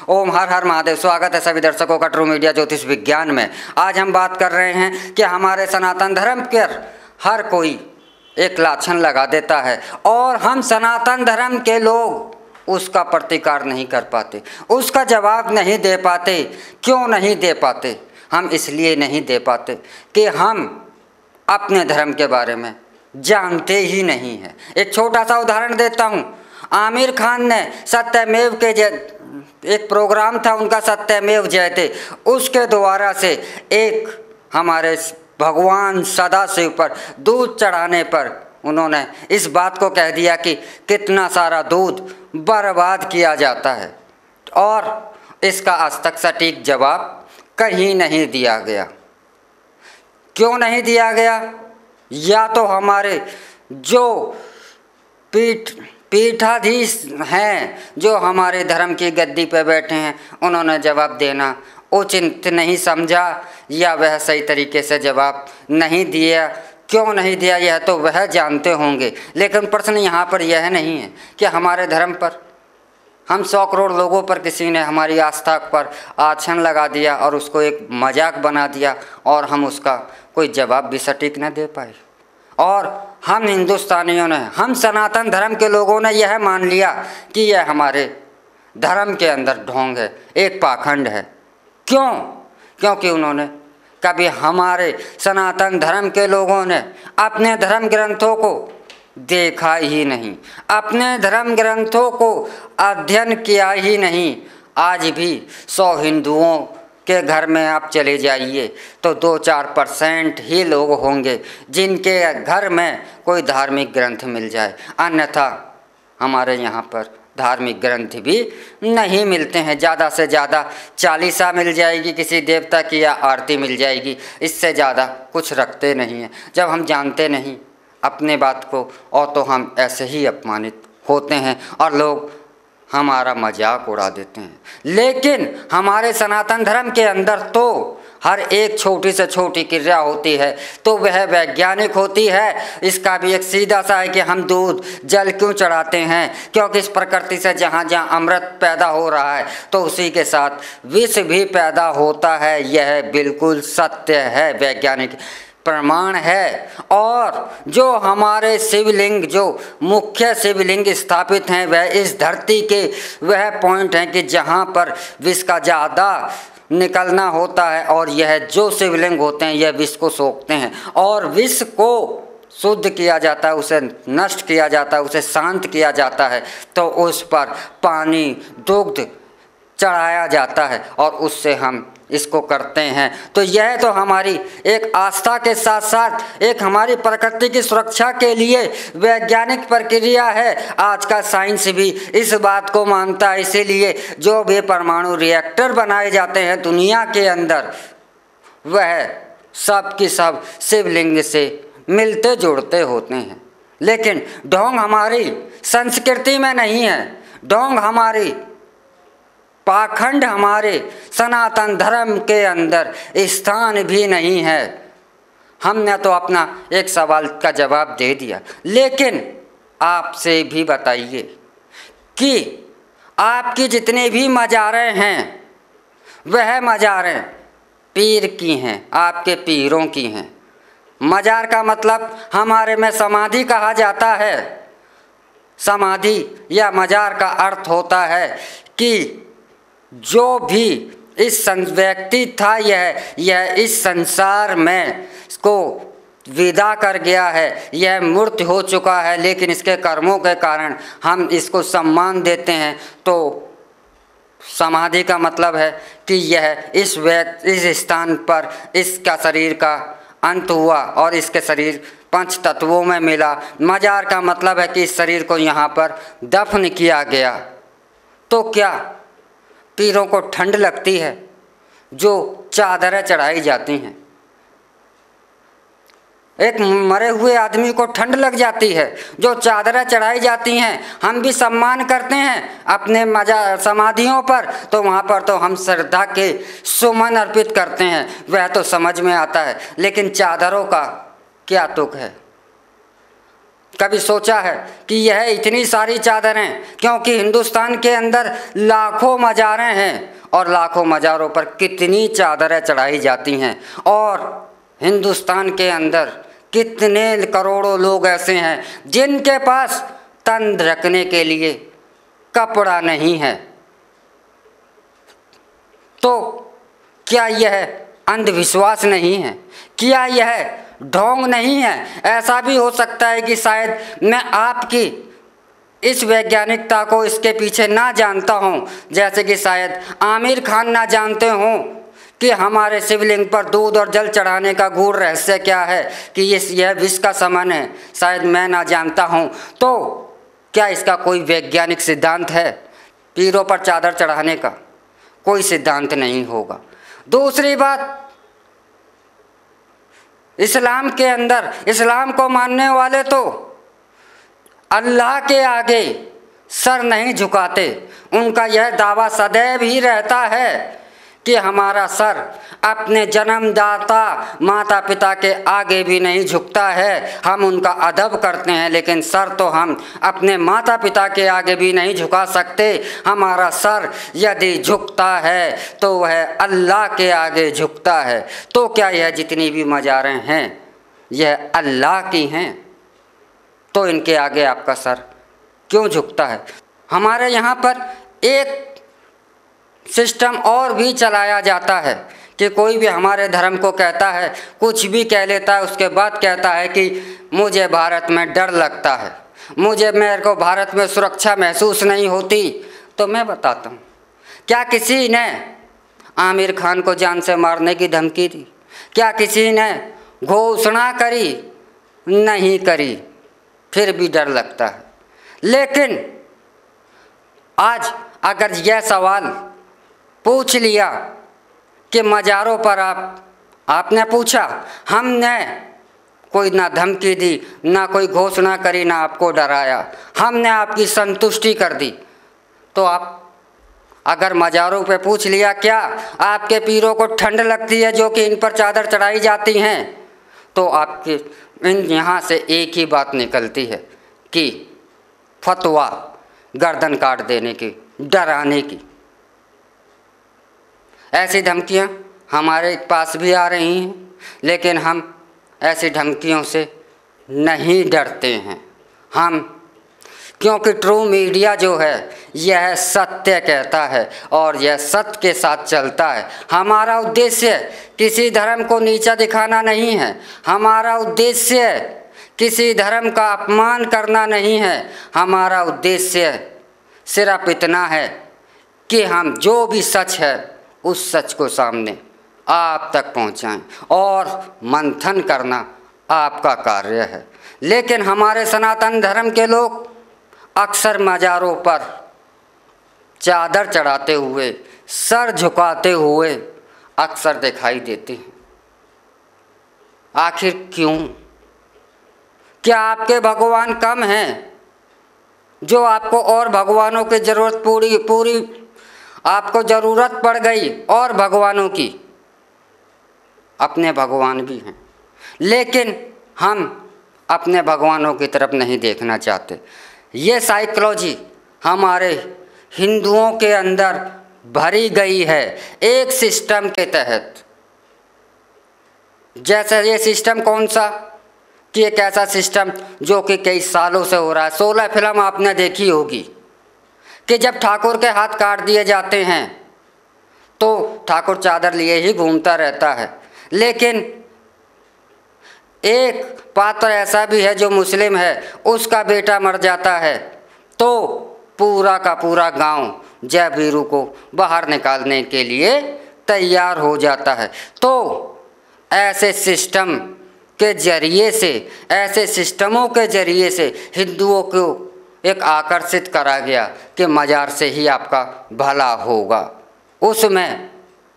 ओम हर हर महादेव। स्वागत है सभी दर्शकों का ट्रू मीडिया ज्योतिष विज्ञान में। आज हम बात कर रहे हैं कि हमारे सनातन धर्म पर हर कोई एक लाछन लगा देता है और हम सनातन धर्म के लोग उसका प्रतिकार नहीं कर पाते, उसका जवाब नहीं दे पाते। क्यों नहीं दे पाते? हम इसलिए नहीं दे पाते कि हम अपने धर्म के बारे में जानते ही नहीं हैं। एक छोटा सा उदाहरण देता हूँ। आमिर खान ने सत्यमेव के एक प्रोग्राम था उनका, सत्यमेव जयते, उसके द्वारा से एक हमारे भगवान सदाशिव पर दूध चढ़ाने पर उन्होंने इस बात को कह दिया कि कितना सारा दूध बर्बाद किया जाता है और इसका आज तक सटीक जवाब कहीं नहीं दिया गया। क्यों नहीं दिया गया? या तो हमारे जो पीठाधीश हैं, जो हमारे धर्म की गद्दी पर बैठे हैं, उन्होंने जवाब देना उचित नहीं समझा या वह सही तरीके से जवाब नहीं दिया। क्यों नहीं दिया यह तो वह जानते होंगे, लेकिन प्रश्न यहाँ पर यह नहीं है कि हमारे धर्म पर हम 100 करोड़ लोगों पर किसी ने हमारी आस्था पर आछन लगा दिया और उसको एक मजाक बना दिया और हम उसका कोई जवाब भी सटीक न दे पाए। और हम हिंदुस्तानियों ने, हम सनातन धर्म के लोगों ने यह मान लिया कि यह हमारे धर्म के अंदर ढोंग है, एक पाखंड है। क्यों? क्योंकि उन्होंने कभी हमारे सनातन धर्म के लोगों ने अपने धर्म ग्रंथों को देखा ही नहीं, अपने धर्म ग्रंथों को अध्ययन किया ही नहीं। आज भी 100 हिंदुओं के घर में आप चले जाइए तो 2-4% ही लोग होंगे जिनके घर में कोई धार्मिक ग्रंथ मिल जाए, अन्यथा हमारे यहाँ पर धार्मिक ग्रंथ भी नहीं मिलते हैं। ज़्यादा से ज़्यादा चालीसा मिल जाएगी किसी देवता की या आरती मिल जाएगी, इससे ज़्यादा कुछ रखते नहीं हैं। जब हम जानते नहीं अपने बात को और तो हम ऐसे ही अपमानित होते हैं और लोग हमारा मजाक उड़ा देते हैं। लेकिन हमारे सनातन धर्म के अंदर तो हर एक छोटी से छोटी क्रिया होती है तो वह वैज्ञानिक होती है। इसका भी एक सीधा सा है कि हम दूध जल क्यों चढ़ाते हैं, क्योंकि इस प्रकृति से जहाँ जहाँ अमृत पैदा हो रहा है तो उसी के साथ विष भी पैदा होता है। यह बिल्कुल सत्य है, वैज्ञानिक प्रमाण है। और जो हमारे शिवलिंग, जो मुख्य शिवलिंग स्थापित हैं, वह इस धरती के वह पॉइंट हैं कि जहाँ पर विष का ज़्यादा निकलना होता है और यह जो शिवलिंग होते हैं यह विष को सोखते हैं और विष को शुद्ध किया जाता है, उसे नष्ट किया जाता है, उसे शांत किया जाता है तो उस पर पानी दुग्ध चढ़ाया जाता है और उससे हम इसको करते हैं। तो यह तो हमारी एक आस्था के साथ साथ एक हमारी प्रकृति की सुरक्षा के लिए वैज्ञानिक प्रक्रिया है। आज का साइंस भी इस बात को मानता है, इसीलिए जो भी परमाणु रिएक्टर बनाए जाते हैं दुनिया के अंदर वह सब की सब शिवलिंग से मिलते जुड़ते होते हैं। लेकिन ढोंग हमारी संस्कृति में नहीं है, ढोंग हमारी पाखंड हमारे सनातन धर्म के अंदर स्थान भी नहीं है। हमने तो अपना एक सवाल का जवाब दे दिया, लेकिन आपसे भी बताइए कि आपकी जितने भी मज़ारें हैं वह मज़ारें पीर की हैं, आपके पीरों की हैं। मज़ार का मतलब हमारे में समाधि कहा जाता है। समाधि या मज़ार का अर्थ होता है कि जो भी इस व्यक्ति था यह इस संसार में को विदा कर गया है, यह मृत हो चुका है, लेकिन इसके कर्मों के कारण हम इसको सम्मान देते हैं। तो समाधि का मतलब है कि यह इस स्थान पर इसका शरीर का अंत हुआ और इसके शरीर 5 तत्वों में मिला। मज़ार का मतलब है कि इस शरीर को यहाँ पर दफन किया गया। तो क्या पीरों को ठंड लगती है जो चादरें चढ़ाई जाती हैं? एक मरे हुए आदमी को ठंड लग जाती है जो चादरें चढ़ाई जाती हैं। हम भी सम्मान करते हैं अपने समाधियों पर, तो वहाँ पर तो हम श्रद्धा के सुमन अर्पित करते हैं, वह तो समझ में आता है। लेकिन चादरों का क्या तुक है? कभी सोचा है कि यह इतनी सारी चादरें, क्योंकि हिंदुस्तान के अंदर लाखों मज़ारें हैं और लाखों मज़ारों पर कितनी चादरें चढ़ाई जाती हैं, और हिंदुस्तान के अंदर कितने करोड़ों लोग ऐसे हैं जिनके पास तन ढकने के लिए कपड़ा नहीं है। तो क्या यह अंधविश्वास नहीं है? क्या यह ढोंग नहीं है? ऐसा भी हो सकता है कि शायद मैं आपकी इस वैज्ञानिकता को इसके पीछे ना जानता हूँ, जैसे कि शायद आमिर खान ना जानते हों कि हमारे शिवलिंग पर दूध और जल चढ़ाने का गूढ़ रहस्य क्या है, कि यह विष का समन है, शायद मैं ना जानता हूँ। तो क्या इसका कोई वैज्ञानिक सिद्धांत है? पीरों पर चादर चढ़ाने का कोई सिद्धांत नहीं होगा। दूसरी बात, इस्लाम के अंदर इस्लाम को मानने वाले तो अल्लाह के आगे सर नहीं झुकाते। उनका यह दावा सदैव ही रहता है कि हमारा सर अपने जन्मदाता माता पिता के आगे भी नहीं झुकता है। हम उनका अदब करते हैं, लेकिन सर तो हम अपने माता पिता के आगे भी नहीं झुका सकते। हमारा सर यदि झुकता है तो वह अल्लाह के आगे झुकता है। तो क्या यह जितनी भी मज़ारें हैं यह अल्लाह की हैं? तो इनके आगे आपका सर क्यों झुकता है? हमारे यहाँ पर एक सिस्टम और भी चलाया जाता है कि कोई भी हमारे धर्म को कहता है, कुछ भी कह लेता है, उसके बाद कहता है कि मुझे भारत में डर लगता है, मेरे को भारत में सुरक्षा महसूस नहीं होती। तो मैं बताता हूँ, क्या किसी ने आमिर खान को जान से मारने की धमकी दी? क्या किसी ने घोषणा करी? नहीं करी, फिर भी डर लगता है। लेकिन आज अगर यह सवाल पूछ लिया कि मज़ारों पर आपने पूछा, हमने कोई ना धमकी दी, ना कोई घोषणा करी, ना आपको डराया, हमने आपकी संतुष्टि कर दी, तो आप अगर मज़ारों पे पूछ लिया क्या आपके पीरों को ठंड लगती है जो कि इन पर चादर चढ़ाई जाती हैं, तो आपके इन यहाँ से एक ही बात निकलती है कि फतवा गर्दन काट देने की, डराने की। ऐसी धमकियाँ हमारे पास भी आ रही हैं, लेकिन हम ऐसी धमकियों से नहीं डरते हैं। हम, क्योंकि ट्रू मीडिया जो है यह सत्य कहता है और यह सत्य के साथ चलता है। हमारा उद्देश्य किसी धर्म को नीचा दिखाना नहीं है, हमारा उद्देश्य किसी धर्म का अपमान करना नहीं है। हमारा उद्देश्य सिर्फ इतना है कि हम जो भी सच है उस सच को सामने आप तक पहुंचाएं, और मंथन करना आपका कार्य है। लेकिन हमारे सनातन धर्म के लोग अक्सर मज़ारों पर चादर चढ़ाते हुए, सर झुकाते हुए अक्सर दिखाई देते हैं। आखिर क्यों? क्या आपके भगवान कम हैं जो आपको और भगवानों की ज़रूरत पूरी आपको ज़रूरत पड़ गई और भगवानों की? अपने भगवान भी हैं, लेकिन हम अपने भगवानों की तरफ नहीं देखना चाहते। ये साइकोलॉजी हमारे हिंदुओं के अंदर भरी गई है एक सिस्टम के तहत। जैसे ये सिस्टम कौन सा, कि एक ऐसा सिस्टम जो कि कई सालों से हो रहा है। 16 फिल्म आपने देखी होगी कि जब ठाकुर के हाथ काट दिए जाते हैं तो ठाकुर चादर लिए ही घूमता रहता है। लेकिन एक पात्र ऐसा भी है जो मुस्लिम है, उसका बेटा मर जाता है तो पूरा का पूरा गांव जय वीरू को बाहर निकालने के लिए तैयार हो जाता है। तो ऐसे सिस्टम के ज़रिए से, ऐसे सिस्टमों के ज़रिए से हिंदुओं को एक आकर्षित करा गया कि मज़ार से ही आपका भला होगा। उसमें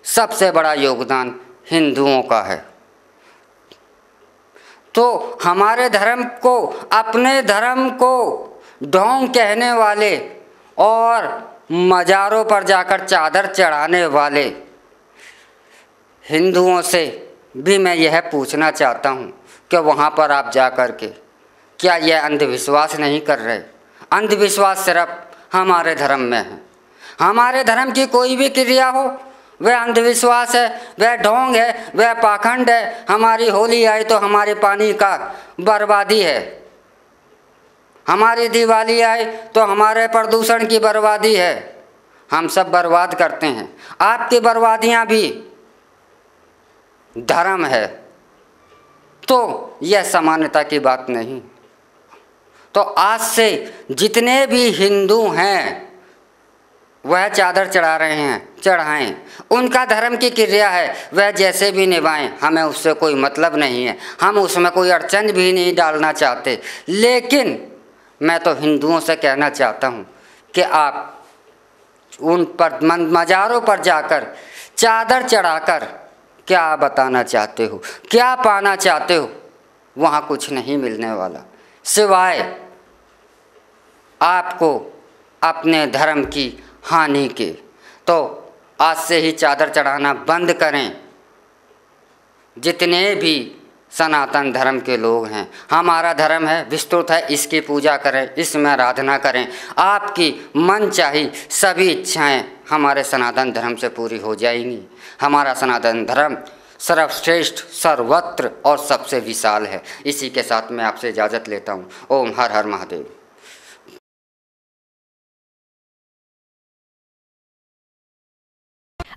सबसे बड़ा योगदान हिंदुओं का है। तो हमारे धर्म को, अपने धर्म को ढोंग कहने वाले और मज़ारों पर जाकर चादर चढ़ाने वाले हिंदुओं से भी मैं यह पूछना चाहता हूँ कि वहाँ पर आप जा कर के क्या यह अंधविश्वास नहीं कर रहे? अंधविश्वास सिर्फ हमारे धर्म में है। हमारे धर्म की कोई भी क्रिया हो वह अंधविश्वास है, वह ढोंग है, वह पाखंड है। हमारी होली आई तो हमारे पानी का बर्बादी है, हमारी दिवाली आई तो हमारे प्रदूषण की बर्बादी है। हम सब बर्बाद करते हैं। आपकी बर्बादियां भी धर्म है, तो यह समानता की बात नहीं। तो आज से जितने भी हिंदू हैं वह चादर चढ़ा रहे हैं, चढ़ाएं। उनका धर्म की क्रिया है, वह जैसे भी निभाएं, हमें उससे कोई मतलब नहीं है। हम उसमें कोई अड़चन भी नहीं डालना चाहते। लेकिन मैं तो हिंदुओं से कहना चाहता हूँ कि आप उन पर मज़ारों पर जाकर चादर चढ़ाकर क्या बताना चाहते हो, क्या पाना चाहते हो? वहाँ कुछ नहीं मिलने वाला सिवाय आपको अपने धर्म की हानि के। तो आज से ही चादर चढ़ाना बंद करें। जितने भी सनातन धर्म के लोग हैं, हमारा धर्म है, विस्तृत है, इसकी पूजा करें, इसमें आराधना करें। आपकी मन चाही सभी इच्छाएं हमारे सनातन धर्म से पूरी हो जाएंगी। हमारा सनातन धर्म सर्वश्रेष्ठ, सर्वत्र और सबसे विशाल है। इसी के साथ मैं आपसे इजाज़त लेता हूँ। ओम हर हर महादेव।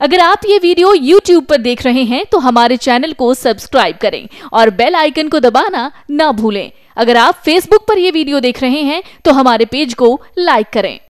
अगर आप ये वीडियो YouTube पर देख रहे हैं तो हमारे चैनल को सब्सक्राइब करें और बेल आइकन को दबाना ना भूलें। अगर आप Facebook पर ये वीडियो देख रहे हैं तो हमारे पेज को लाइक करें।